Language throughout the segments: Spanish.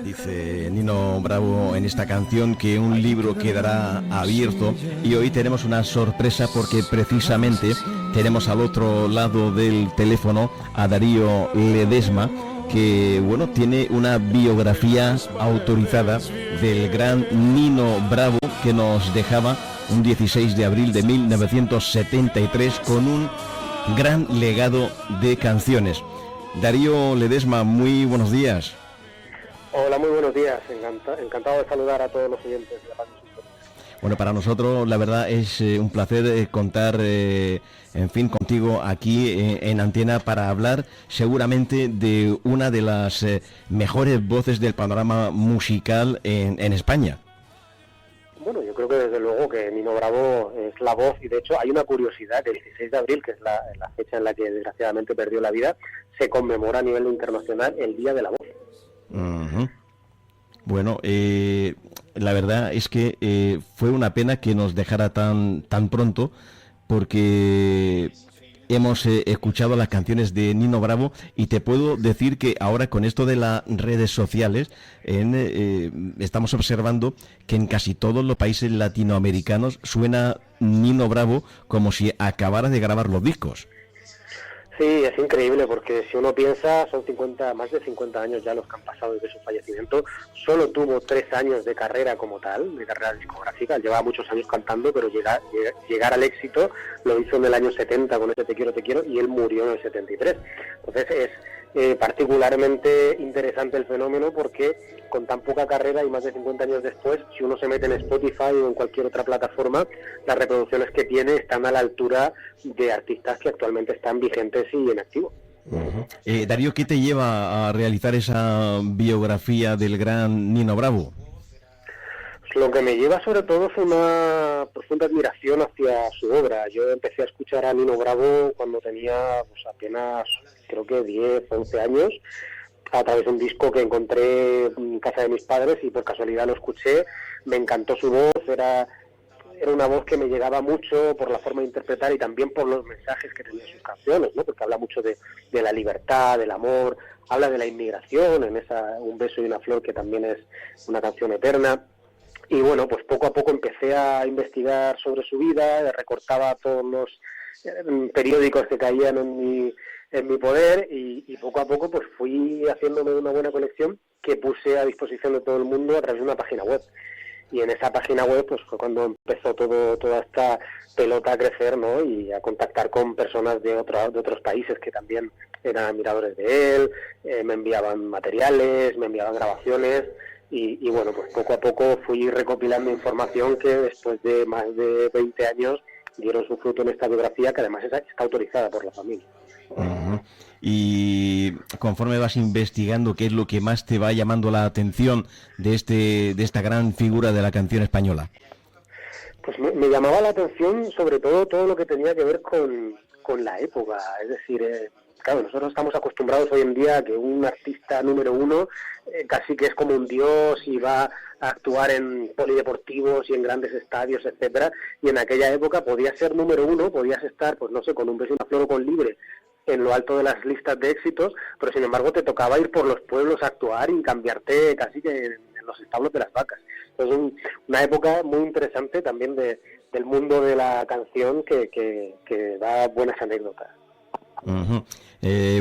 Dice Nino Bravo en esta canción que un libro quedará abierto, y hoy tenemos una sorpresa porque precisamente tenemos al otro lado del teléfono a Darío Ledesma, que bueno, tiene una biografía autorizada del gran Nino Bravo, que nos dejaba un 16 de abril de 1973 con un gran legado de canciones. Darío Ledesma, muy buenos días. Hola, muy buenos días. Encantado de saludar a todos los oyentes de Radio Sintonía. Bueno, para nosotros la verdad es un placer contar, en fin, contigo aquí en Antena para hablar seguramente de una de las mejores voces del panorama musical en España. Bueno, yo creo que desde luego que Nino Bravo es la voz, y de hecho hay una curiosidad, que el 16 de abril, que es la fecha en la que desgraciadamente perdió la vida, se conmemora a nivel internacional el Día de la Voz. Uh-huh. Bueno, la verdad es que fue una pena que nos dejara tan pronto, porque hemos escuchado las canciones de Nino Bravo, y te puedo decir que ahora con esto de las redes sociales estamos observando que en casi todos los países latinoamericanos suena Nino Bravo como si acabara de grabar los discos. Sí, es increíble, porque si uno piensa, son más de 50 años ya los que han pasado desde su fallecimiento. Solo tuvo 3 años de carrera como tal, de carrera discográfica. Llevaba muchos años cantando, pero llegar al éxito lo hizo en el año 70 con ese Te quiero, y él murió en el 73. Entonces es particularmente interesante el fenómeno, porque con tan poca carrera y más de 50 años después, si uno se mete en Spotify o en cualquier otra plataforma, las reproducciones que tiene están a la altura de artistas que actualmente están vigentes y en activo. Uh-huh. Darío, ¿qué te lleva a realizar esa biografía del gran Nino Bravo? Lo que me lleva sobre todo es una profunda admiración hacia su obra. Yo empecé a escuchar a Nino Bravo cuando tenía apenas, creo que 10, 11 años, a través de un disco que encontré en casa de mis padres, y por casualidad lo escuché. Me encantó su voz, era una voz que me llegaba mucho por la forma de interpretar y también por los mensajes que tenía sus canciones, ¿no? Porque habla mucho de la libertad, del amor, habla de la inmigración en Un beso y una flor, que también es una canción eterna. Y bueno, pues poco a poco empecé a investigar sobre su vida, recortaba todos los periódicos que caían en mi poder, y poco a poco pues fui haciéndome una buena colección que puse a disposición de todo el mundo a través de una página web. Y en esa página web pues fue cuando empezó toda esta pelota a crecer, ¿no? Y a contactar con personas de otros países que también eran admiradores de él, me enviaban materiales, me enviaban grabaciones. Y bueno, pues poco a poco fui recopilando información que después de más de 20 años dieron su fruto en esta biografía, que además está autorizada por la familia. Uh-huh. Y conforme vas investigando, ¿qué es lo que más te va llamando la atención de esta gran figura de la canción española? Pues me llamaba la atención sobre todo lo que tenía que ver con la época. Es decir, claro, nosotros estamos acostumbrados hoy en día a que un artista número uno casi que es como un dios y va a actuar en polideportivos y en grandes estadios, etcétera. Y en aquella época podías ser número uno, podías estar, pues no sé, con Un beso y una flor o con Libre en lo alto de las listas de éxitos, pero sin embargo te tocaba ir por los pueblos a actuar y cambiarte casi que en los establos de las vacas. Entonces una época muy interesante también del mundo de la canción que da buenas anécdotas. Uh-huh.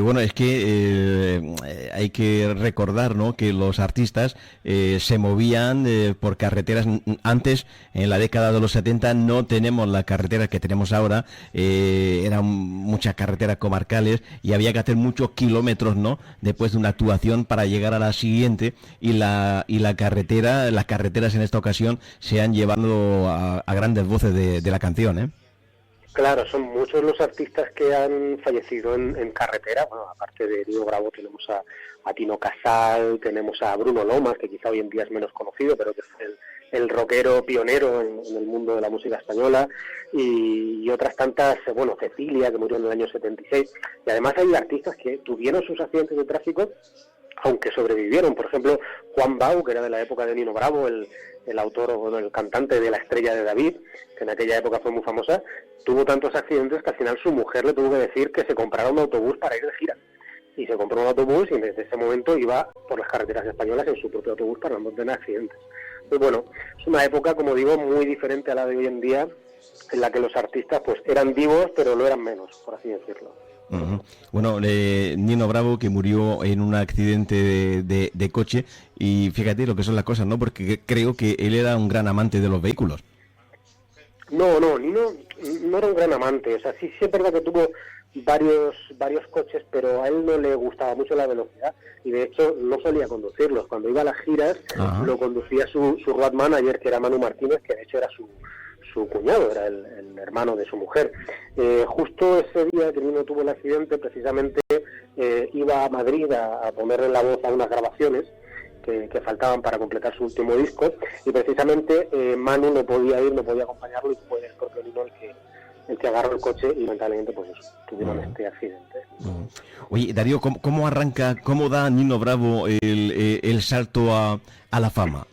Bueno, es que hay que recordar, ¿no?, que los artistas se movían por carreteras. Antes, en la década de los 70, no tenemos la carretera que tenemos ahora. Eran muchas carreteras comarcales y había que hacer muchos kilómetros, ¿no?, después de una actuación para llegar a la siguiente, y las carreteras en esta ocasión se han llevado a grandes voces de la canción, ¿eh? Claro, son muchos los artistas que han fallecido en carretera. Bueno, aparte de Nino Bravo tenemos a Tino Casal, tenemos a Bruno Lomas, que quizá hoy en día es menos conocido, pero que es el rockero pionero en el mundo de la música española, y otras tantas, bueno, Cecilia, que murió en el año 76. Y además hay artistas que tuvieron sus accidentes de tráfico, aunque sobrevivieron. Por ejemplo, Juan Bau, que era de la época de Nino Bravo, el autor, bueno, el cantante de La estrella de David, que en aquella época fue muy famosa, tuvo tantos accidentes que al final su mujer le tuvo que decir que se comprara un autobús para ir de gira. y se compró un autobús y desde ese momento iba por las carreteras españolas en su propio autobús para no tener accidentes. Pues bueno, es una época, como digo, muy diferente a la de hoy en día, en la que los artistas pues eran vivos, pero lo eran menos, por así decirlo. Uh-huh. Bueno, Nino Bravo, que murió en un accidente de coche, y fíjate lo que son las cosas, ¿no? Porque creo que él era un gran amante de los vehículos. No, Nino no era un gran amante, o sea, sí es verdad que tuvo varios coches, pero a él no le gustaba mucho la velocidad y de hecho no solía conducirlos. Cuando iba a las giras, ajá, lo conducía su road manager, que era Manu Martínez, que de hecho era su cuñado, era el hermano de su mujer. Justo ese día que Nino tuvo el accidente, precisamente iba a Madrid a ponerle la voz a unas grabaciones que faltaban para completar su último disco, y precisamente Manu no podía ir, no podía acompañarlo, y fue el propio Nino el que agarró el coche y lamentablemente pues eso, tuvieron este accidente. Oye, Darío, ¿cómo arranca, cómo da Nino Bravo el salto a la fama?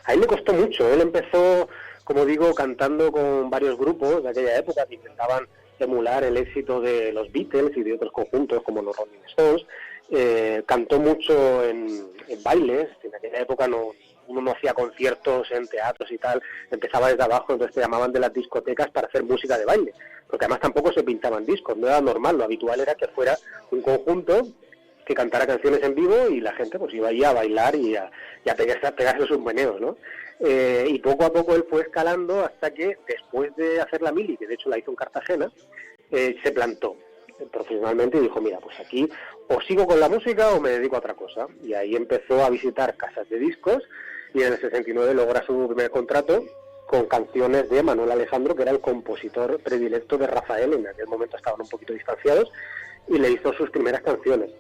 A él le costó mucho. Él empezó, como digo, cantando con varios grupos de aquella época que intentaban emular el éxito de los Beatles y de otros conjuntos como los Rolling Stones. Cantó mucho en bailes. En aquella época uno no hacía conciertos en teatros y tal, empezaba desde abajo, entonces te llamaban de las discotecas para hacer música de baile, porque además tampoco se pintaban discos, no era normal, lo habitual era que fuera un conjunto que cantara canciones en vivo y la gente pues iba ahí a bailar y a pegarse sus meneos, ¿no? Y poco a poco él fue escalando hasta que después de hacer la mili, que de hecho la hizo en Cartagena, se plantó profesionalmente y dijo, mira, pues aquí o sigo con la música o me dedico a otra cosa, y ahí empezó a visitar casas de discos y en el 69 logra su primer contrato con canciones de Manuel Alejandro, que era el compositor predilecto de Rafael. En aquel momento estaban un poquito distanciados, y le hizo sus primeras canciones,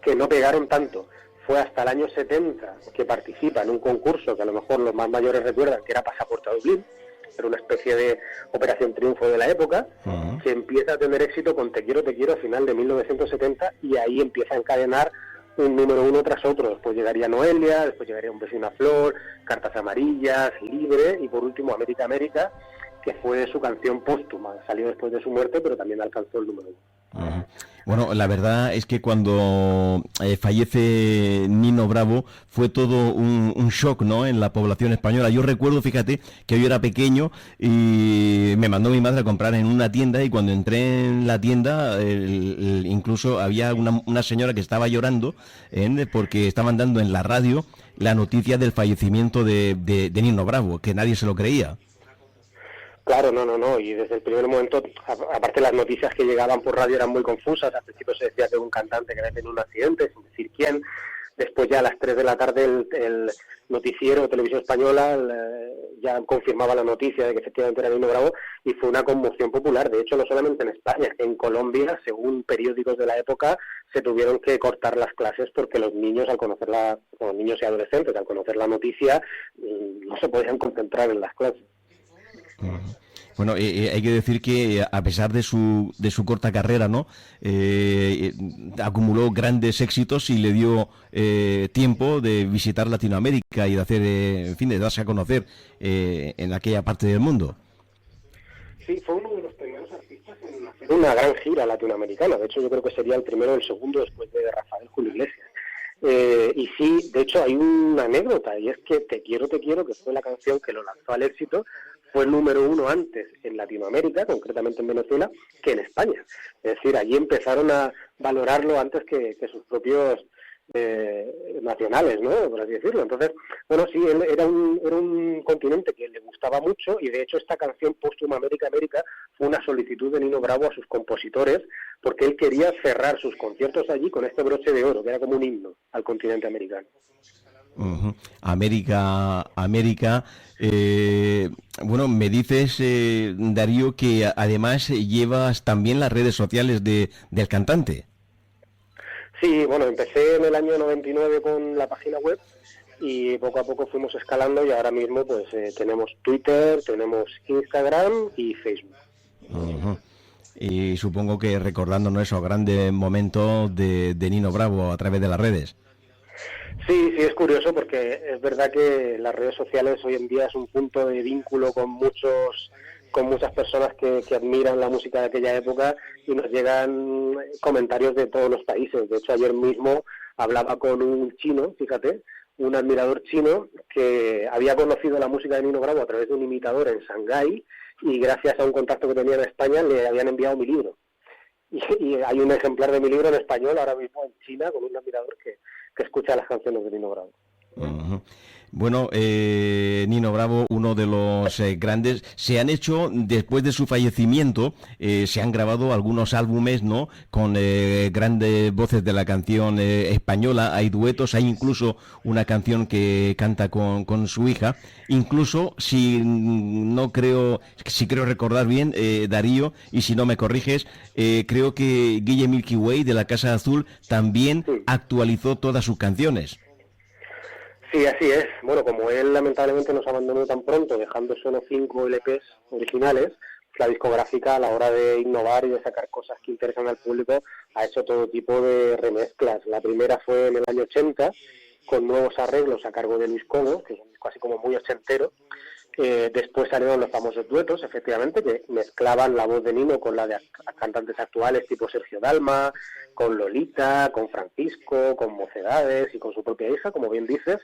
que no pegaron tanto. Fue hasta el año 70 que participa en un concurso que a lo mejor los más mayores recuerdan, que era Pasaporte a Dublín, era una especie de Operación Triunfo de la época, uh-huh, que empieza a tener éxito con Te quiero a final de 1970, y ahí empieza a encadenar un número uno tras otro. Después llegaría Noelia, después llegaría Un beso y una flor, Cartas amarillas, Libre, y por último América, América, que fue su canción póstuma. Salió después de su muerte, pero también alcanzó el número uno. Uh-huh. Bueno, la verdad es que cuando fallece Nino Bravo fue todo un shock, ¿no?, en la población española. Yo recuerdo, fíjate, que yo era pequeño y me mandó mi madre a comprar en una tienda, y cuando entré en la tienda incluso había una señora que estaba llorando porque estaban dando en la radio la noticia del fallecimiento de Nino Bravo, que nadie se lo creía. Claro, no, y desde el primer momento, aparte las noticias que llegaban por radio eran muy confusas. Al principio se decía que un cantante que había tenido un accidente, sin decir quién. Después ya a las 3 de la tarde el noticiero Televisión Española ya confirmaba la noticia de que efectivamente era Nino Bravo, y fue una conmoción popular. De hecho, no solamente en España, en Colombia, según periódicos de la época, se tuvieron que cortar las clases porque los niños, los niños y adolescentes, al conocer la noticia, no se podían concentrar en las clases. Bueno, hay que decir que a pesar de su corta carrera, ¿no?, acumuló grandes éxitos y le dio tiempo de visitar Latinoamérica y de hacer, en fin, de darse a conocer en aquella parte del mundo. Sí, fue uno de los primeros artistas en hacer una gran gira latinoamericana. De hecho, yo creo que sería el primero o el segundo después de Rafael Julio Iglesias. Y sí, de hecho hay una anécdota, y es que Te quiero, que fue la canción que lo lanzó al éxito, fue el número uno antes en Latinoamérica, concretamente en Venezuela, que en España. Es decir, allí empezaron a valorarlo antes que sus propios nacionales, ¿no?, por así decirlo. Entonces, bueno, sí, él era un continente que le gustaba mucho, y de hecho esta canción póstuma América, América fue una solicitud de Nino Bravo a sus compositores, porque él quería cerrar sus conciertos allí con este broche de oro, que era como un himno al continente americano. Uh-huh. América, bueno, me dices, Darío, que además llevas también las redes sociales del cantante. Sí, bueno, empecé en el año 99 con la página web, y poco a poco fuimos escalando, y ahora mismo pues tenemos Twitter, tenemos Instagram y Facebook. Uh-huh. Y supongo que recordándonos esos grandes momentos de Nino Bravo a través de las redes. Sí, es curioso, porque es verdad que las redes sociales hoy en día es un punto de vínculo con muchos con muchas personas que admiran la música de aquella época y nos llegan comentarios de todos los países. De hecho, ayer mismo hablaba con un chino, fíjate, un admirador chino que había conocido la música de Nino Bravo a través de un imitador en Shanghái y gracias a un contacto que tenía en España le habían enviado mi libro. Y hay un ejemplar de mi libro en español ahora mismo en China con un admirador que escucha las canciones de Nino Bravo. Uh-huh. Bueno, Nino Bravo, uno de los grandes, se han hecho, después de su fallecimiento, se han grabado algunos álbumes, ¿no?, con grandes voces de la canción española, hay duetos, hay incluso una canción que canta con su hija, incluso, si creo recordar bien, Darío, y si no me corriges, creo que Guille Milky Way de la Casa Azul también actualizó todas sus canciones. Sí, así es. Bueno, como él lamentablemente nos abandonó tan pronto, dejando solo 5 LPs originales, la discográfica a la hora de innovar y de sacar cosas que interesan al público ha hecho todo tipo de remezclas. La primera fue en el año 80, con nuevos arreglos a cargo de Luis Cobo, que es un disco así como muy ochentero. Después salieron los famosos duetos, efectivamente, que mezclaban la voz de Nino con la de cantantes actuales tipo Sergio Dalma, con Lolita, con Francisco, con Mocedades y con su propia hija, como bien dices.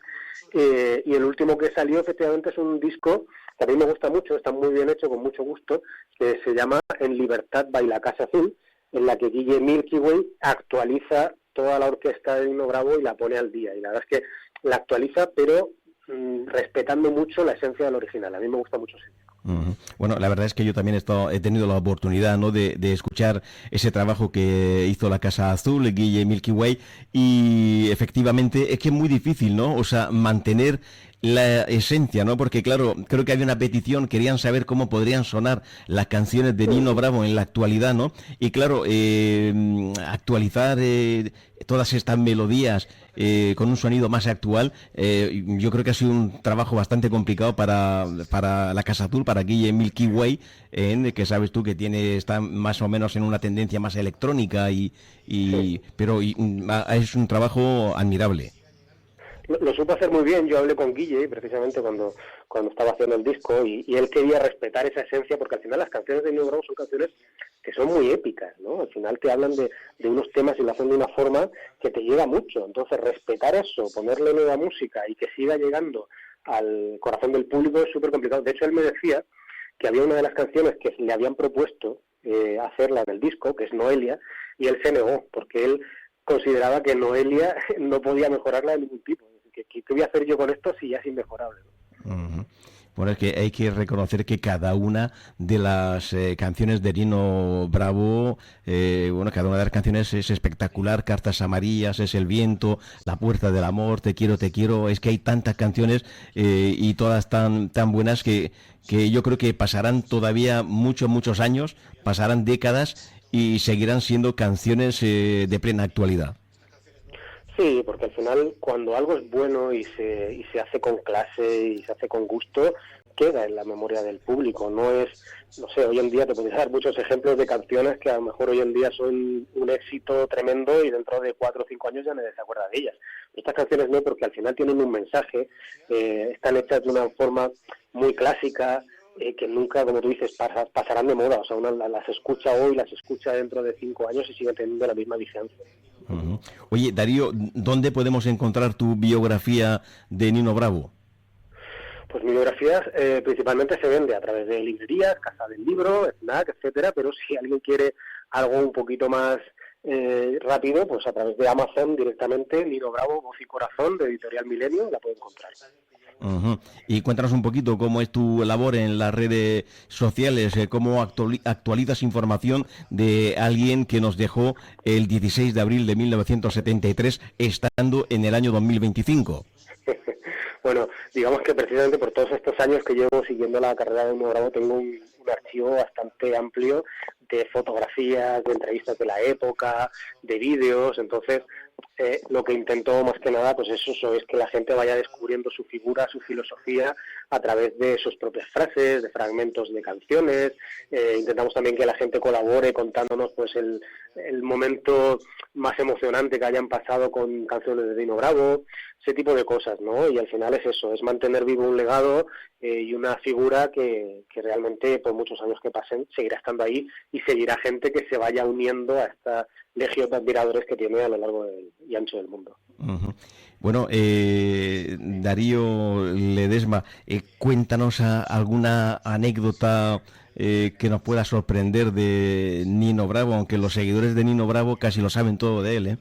Y el último que salió, efectivamente, es un disco que a mí me gusta mucho, está muy bien hecho, con mucho gusto, que se llama En Libertad baila Casa Azul, en la que Guille Milky Way actualiza toda la orquesta de Nino Bravo y la pone al día. Y la verdad es que la actualiza, pero respetando mucho la esencia del original. A mí me gusta mucho ese disco. Uh-huh. Bueno, la verdad es que yo también he tenido la oportunidad, ¿no?, de escuchar ese trabajo que hizo la Casa Azul, Guille Milky Way, y efectivamente es que es muy difícil, ¿no?, o sea, mantener la esencia, ¿no? Porque claro, creo que había una petición, querían saber cómo podrían sonar las canciones de Nino Bravo en la actualidad, ¿no? Y claro, actualizar todas estas melodías con un sonido más actual, yo creo que ha sido un trabajo bastante complicado para la Casa Azul, para Guille Milky Way, que sabes tú que está más o menos en una tendencia más electrónica, pero es un trabajo admirable. Lo supo hacer muy bien. Yo hablé con Guille precisamente cuando estaba haciendo el disco y él quería respetar esa esencia, porque al final las canciones de Nino Bravo son canciones que son muy épicas, ¿no? Al final te hablan de unos temas y lo hacen de una forma que te llega mucho. Entonces respetar eso, ponerle nueva música y que siga llegando al corazón del público es súper complicado. De hecho, él me decía que había una de las canciones que le habían propuesto hacerla en el disco, que es Noelia, y él se negó, porque él consideraba que Noelia no podía mejorarla de ningún tipo. ¿Qué voy a hacer yo con esto si ya es inmejorable, ¿no? Uh-huh. Bueno, es que hay que reconocer que cada una de las canciones de Nino Bravo, cada una de las canciones es espectacular. Cartas amarillas, Es el viento, La puerta del amor, Te quiero, es que hay tantas canciones y todas tan buenas que yo creo que pasarán todavía muchos años, pasarán décadas y seguirán siendo canciones de plena actualidad. Sí, porque al final cuando algo es bueno y se hace con clase y se hace con gusto, queda en la memoria del público. No sé, hoy en día te podría dar muchos ejemplos de canciones que a lo mejor hoy en día son un éxito tremendo y dentro de 4 o 5 años ya nadie se acuerda de ellas. Estas canciones no, porque al final tienen un mensaje, están hechas de una forma muy clásica, que nunca, como tú dices, pasarán de moda. O sea, uno las escucha hoy, las escucha dentro de 5 años y siguen teniendo la misma vigencia. Uh-huh. Oye, Darío, ¿dónde podemos encontrar tu biografía de Nino Bravo? Pues mi biografía principalmente se vende a través de librerías, Casa del Libro, FNAC, etcétera, pero si alguien quiere algo un poquito más rápido, pues a través de Amazon directamente, Nino Bravo, Voz y Corazón, de Editorial Milenio, la puede encontrar. Uh-huh. Y cuéntanos un poquito cómo es tu labor en las redes sociales, cómo actualizas información de alguien que nos dejó el 16 de abril de 1973, estando en el año 2025. Bueno, digamos que precisamente por todos estos años que llevo siguiendo la carrera de Nino Bravo tengo un archivo bastante amplio de fotografías, de entrevistas de la época, de vídeos. Entonces, lo que intento más que nada pues eso es que la gente vaya descubriendo su figura, su filosofía a través de sus propias frases, de fragmentos de canciones. Intentamos también que la gente colabore contándonos pues el momento más emocionante que hayan pasado con canciones de Nino Bravo, ese tipo de cosas, ¿no? Y al final es eso, es mantener vivo un legado y una figura que realmente por muchos años que pasen seguirá estando ahí y seguirá gente que se vaya uniendo a esta legión de admiradores que tiene a lo largo y ancho del mundo. Uh-huh. Bueno, Darío Ledesma, cuéntanos alguna anécdota que nos pueda sorprender de Nino Bravo, aunque los seguidores de Nino Bravo casi lo saben todo de él, ¿eh?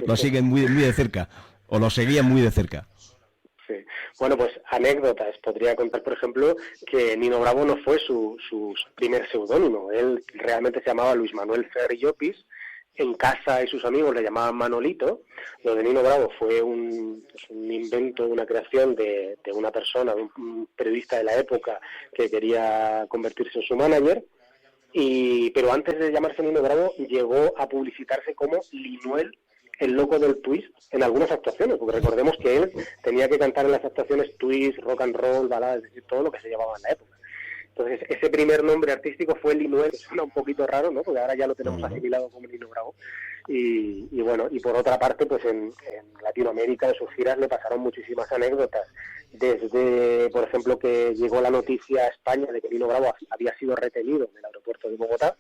Lo siguen muy de cerca, o lo seguían muy de cerca. Sí. Bueno, pues anécdotas. Podría contar, por ejemplo, que Nino Bravo no fue su primer seudónimo. Él realmente se llamaba Luis Manuel Ferri Llopis. En casa y sus amigos le llamaban Manolito. Lo de Nino Bravo fue un invento, una creación de una persona, de un periodista de la época que quería convertirse en su manager. Pero antes de llamarse Nino Bravo, llegó a publicitarse como Linuel, el loco del twist, en algunas actuaciones, porque recordemos que él tenía que cantar en las actuaciones twist, rock and roll, baladas, es decir, todo lo que se llevaba en la época. Entonces, ese primer nombre artístico fue Linuel, que suena un poquito raro, ¿no? Porque ahora ya lo tenemos asimilado como Nino Bravo. Y bueno, y por otra parte, pues en Latinoamérica, en sus giras, le pasaron muchísimas anécdotas. Desde, por ejemplo, que llegó la noticia a España de que Nino Bravo había sido retenido en el aeropuerto de Bogotá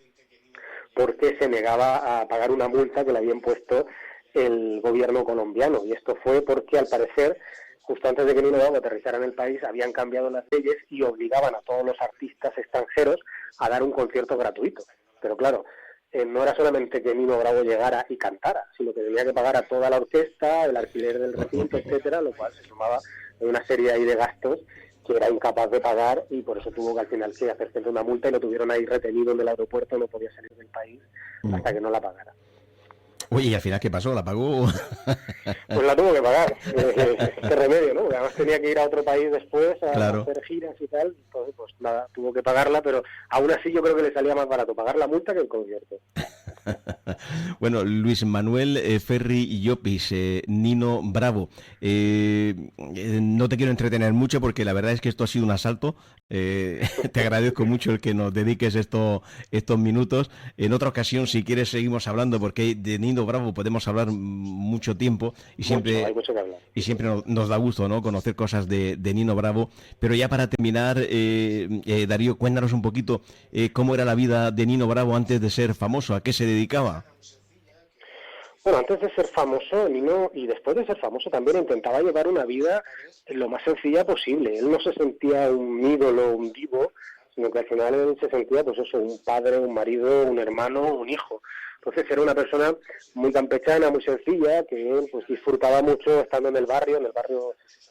porque se negaba a pagar una multa que le habían puesto el gobierno colombiano. Y esto fue porque, al parecer, justo antes de que Nino Bravo aterrizara en el país, habían cambiado las leyes y obligaban a todos los artistas extranjeros a dar un concierto gratuito. Pero claro, no era solamente que Nino Bravo llegara y cantara, sino que tenía que pagar a toda la orquesta, el alquiler del recinto, etcétera, lo cual se sumaba en una serie ahí de gastos que era incapaz de pagar, y por eso tuvo que al final hacer frente a una multa y lo tuvieron ahí retenido en el aeropuerto, no podía salir del país hasta que no la pagara. Oye, ¿y al final qué pasó? ¿La pagó? Pues la tuvo que pagar. Qué remedio, ¿no? Porque además tenía que ir a otro país después a hacer giras y tal. Entonces, pues nada, tuvo que pagarla, pero aún así yo creo que le salía más barato pagar la multa que el concierto. Bueno, Luis Manuel Ferri Llopis, Nino Bravo. No te quiero entretener mucho porque la verdad es que esto ha sido un asalto. Te agradezco mucho el que nos dediques estos minutos. En otra ocasión, si quieres, seguimos hablando, porque de Nino Bravo podemos hablar mucho tiempo y siempre, hay mucho que hablar. Y siempre nos da gusto, ¿no?, conocer cosas de Nino Bravo. Pero ya para terminar, Darío, cuéntanos un poquito cómo era la vida de Nino Bravo antes de ser famoso, a qué se dedicaba. Bueno, antes de ser famoso, Nino, y después de ser famoso, también intentaba llevar una vida lo más sencilla posible. Él no se sentía un ídolo, un divo, sino que al final él se sentía, pues eso, un padre, un marido, un hermano, un hijo. Entonces era una persona muy campechana, muy sencilla, que pues disfrutaba mucho estando en el barrio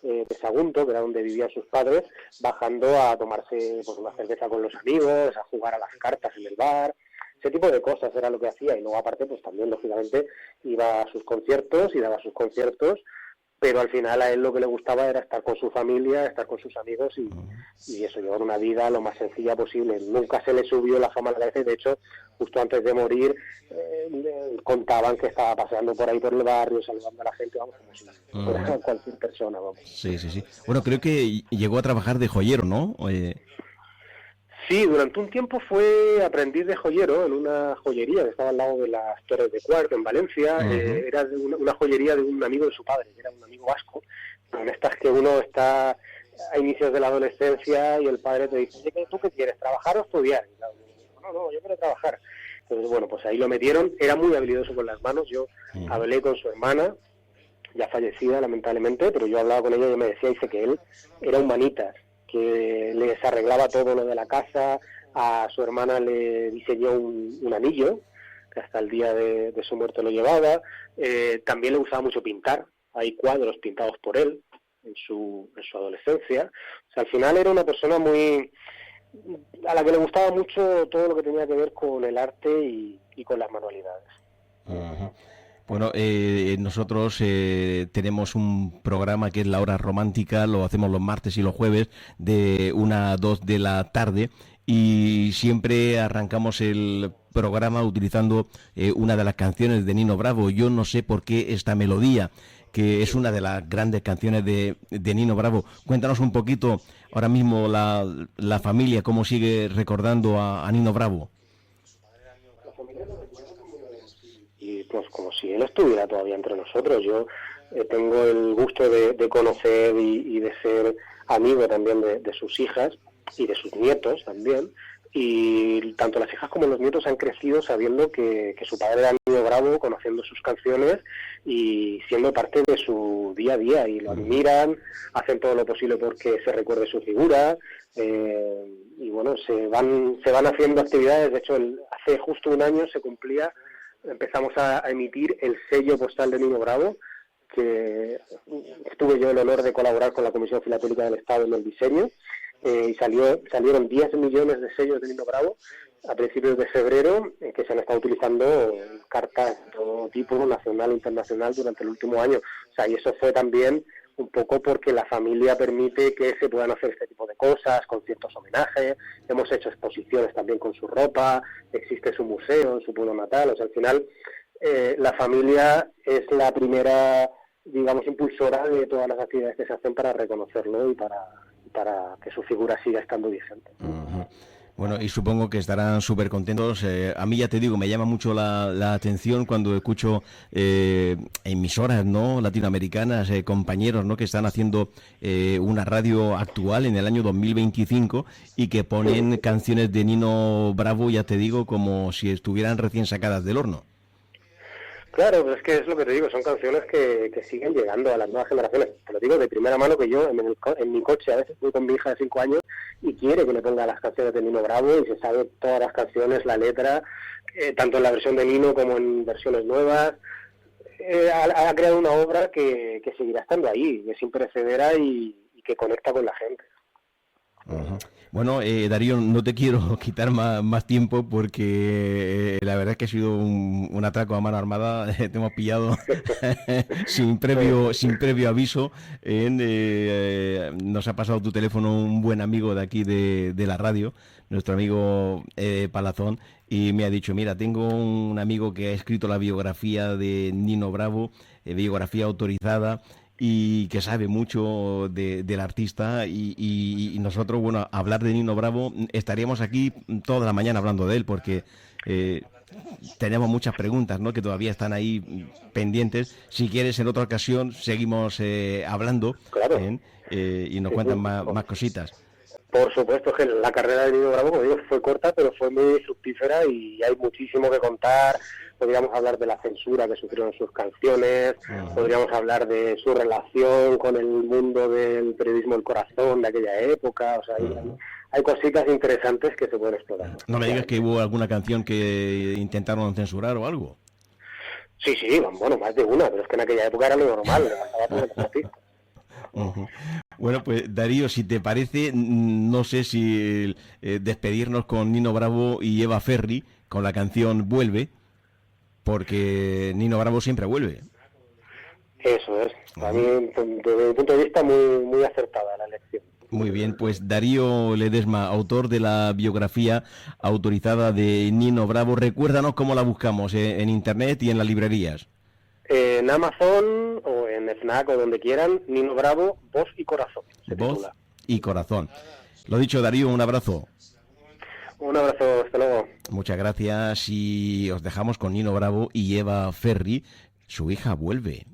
de Sagunto, que era donde vivían sus padres, bajando a tomarse pues una cerveza con los amigos, a jugar a las cartas en el bar. Ese tipo de cosas era lo que hacía, y luego aparte pues también lógicamente iba a sus conciertos y daba sus conciertos, pero al final a él lo que le gustaba era estar con su familia, estar con sus amigos y eso, llevar una vida lo más sencilla posible. Nunca se le subió la fama a la cabeza, y de hecho justo antes de morir contaban que estaba paseando por ahí por el barrio, saludando a la gente, vamos, como si fuera cualquier persona, vamos. Sí. Bueno, creo que llegó a trabajar de joyero, ¿no? Sí, durante un tiempo fue aprendiz de joyero en una joyería que estaba al lado de las Torres de Cuart, en Valencia. Era de una joyería de un amigo de su padre, que era un amigo vasco. En estas que uno está a inicios de la adolescencia y el padre te dice, ¿tú qué quieres, trabajar o estudiar? Y no, yo quiero trabajar. Entonces, bueno, pues ahí lo metieron. Era muy habilidoso con las manos. Yo hablé con su hermana, ya fallecida lamentablemente, pero yo hablaba con ella y me decía, dice que él era un manitas, que les arreglaba todo lo de la casa. A su hermana le diseñó un anillo, que hasta el día de su muerte lo llevaba. También le gustaba mucho pintar, hay cuadros pintados por él en su adolescencia. O sea, al final era una persona a la que le gustaba mucho todo lo que tenía que ver con el arte y con las manualidades. Uh-huh. Bueno, nosotros tenemos un programa que es La Hora Romántica, lo hacemos los martes y los jueves de 1 a 2 de la tarde, y siempre arrancamos el programa utilizando una de las canciones de Nino Bravo, Yo no sé por qué esta melodía, que es una de las grandes canciones de Nino Bravo. Cuéntanos un poquito ahora mismo la familia, cómo sigue recordando a Nino Bravo. Y pues como si él estuviera todavía entre nosotros. Yo tengo el gusto de conocer y de ser amigo también de sus hijas y de sus nietos también, y tanto las hijas como los nietos han crecido sabiendo que su padre era Nino Bravo, conociendo sus canciones y siendo parte de su día a día, y lo admiran, hacen todo lo posible porque se recuerde su figura, y bueno, se van haciendo actividades. De hecho, hace justo un año empezamos a emitir el sello postal de Nino Bravo, que tuve yo el honor de colaborar con la Comisión Filatélica del Estado en el diseño, y salieron 10 millones de sellos de Nino Bravo a principios de febrero, que se han estado utilizando cartas de todo tipo, nacional e internacional, durante el último año. O sea, y eso fue también un poco porque la familia permite que se puedan hacer este tipo de cosas, con ciertos homenajes. Hemos hecho exposiciones también con su ropa, existe su museo en su pueblo natal. O sea, al final la familia es la primera, digamos, impulsora de todas las actividades que se hacen para reconocerlo y para que su figura siga estando vigente. Uh-huh. Bueno, y supongo que estarán súper contentos. A mí, ya te digo, me llama mucho la atención cuando escucho emisoras, ¿no?, latinoamericanas, compañeros, ¿no?, que están haciendo una radio actual en el año 2025 y que ponen canciones de Nino Bravo, ya te digo, como si estuvieran recién sacadas del horno. Claro, pues es que es lo que te digo, son canciones que siguen llegando a las nuevas generaciones. Te lo digo de primera mano, que yo en mi coche a veces voy con mi hija de 5 años y quiere que le ponga las canciones de Nino Bravo, y se sabe todas las canciones, la letra, tanto en la versión de Nino como en versiones nuevas. Ha creado una obra que seguirá estando ahí, que es imperecedera y que conecta con la gente. Uh-huh. Bueno, Darío, no te quiero quitar más tiempo porque la verdad es que ha sido un atraco a mano armada. Te hemos pillado sin previo aviso. Nos ha pasado tu teléfono un buen amigo de aquí de la radio, nuestro amigo Palazón, y me ha dicho, mira, tengo un amigo que ha escrito la biografía de Nino Bravo, biografía autorizada, y que sabe mucho del artista, y nosotros, bueno, hablar de Nino Bravo, estaríamos aquí toda la mañana hablando de él, porque tenemos muchas preguntas, ¿no?, que todavía están ahí pendientes. Si quieres, en otra ocasión seguimos hablando, claro. Y nos cuentan más cositas. Por supuesto que la carrera de Nino Bravo, como digo, fue corta, pero fue muy fructífera y hay muchísimo que contar. Podríamos hablar de la censura que sufrieron sus canciones, podríamos hablar de su relación con el mundo del periodismo del corazón de aquella época. O sea, hay cositas interesantes que se pueden explorar. No me digas que hubo alguna canción que intentaron censurar o algo. Sí, bueno, más de una, pero es que en aquella época era lo normal, le pasaba a todos los artistas. Uh-huh. Bueno, pues Darío, si te parece, no sé si despedirnos con Nino Bravo y Eva Ferri con la canción Vuelve, porque Nino Bravo siempre vuelve. Eso es, a mí, desde mi punto de vista, muy acertada la elección. Muy bien, pues Darío Ledesma, autor de la biografía autorizada de Nino Bravo. Recuérdanos cómo la buscamos en internet y en las librerías. En Amazon o en FNAC o donde quieran, Nino Bravo, Voz y Corazón. Voz y Corazón. Lo dicho, Darío, un abrazo. Un abrazo, hasta luego. Muchas gracias, y os dejamos con Nino Bravo y Eva Ferri. Su hija vuelve.